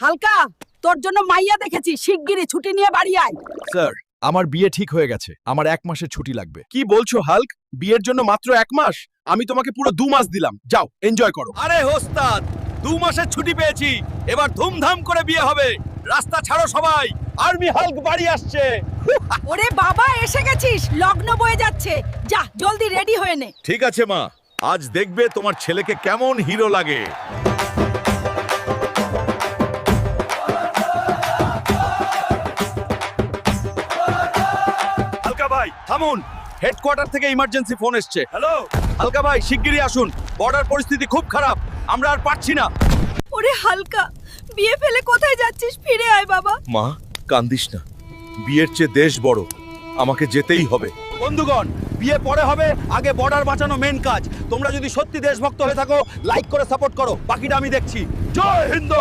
হালকা, তোর জন্য মাইয়া দেখেছি, শিগগিরই ছুটি নিয়ে বাড়ি আয়। স্যার, আমার বিয়ে ঠিক হয়ে গেছে, আমার 1 মাসের ছুটি লাগবে। কি বলছো হাল্ক? বিয়ের জন্য মাত্র 1 মাস? আমি তোমাকে পুরো 2 মাস দিলাম, যাও এনজয় করো। আরে ওস্তাদ, 2 মাসের ছুটি পেয়েছি, এবার ধুমধাম করে বিয়ে হবে। রাস্তা ছাড়ো সবাই, আর্মি হাল্ক বাড়ি আসছে। ওরে বাবা, এসে গেছিস, লগ্ন বয়ে যাচ্ছে, যা জলদি রেডি হয়ে নে। ঠিক আছে মা, আজ দেখবে তোমার ছেলেকে কেমন হিরো লাগে। হালকা ভাই থামুন, হেডকোয়ার্টার থেকে ইমার্জেন্সি ফোন এসছে। হ্যালো হালকা ভাই, শিগগিরই আসুন, বর্ডার পরিস্থিতি খুব খারাপ, আমরা আর পারছি না। ওরে হালকা, বিয়ে ফেলে কোথায় যাচ্ছিস? ফিরে আয় বাবা। মা কান্দিস না, বিয়ের চেয়ে দেশ বড়, আমাকে যেতেই হবে। বন্ধুগণ, বিয়ে পরে হবে, আগে বর্ডার বাঁচানো মেন কাজ। তোমরা যদি সত্যি দেশভক্ত হয়ে থাকো, লাইক করে সাপোর্ট করো, বাকিটা আমি দেখছি। জয় হিন্দ।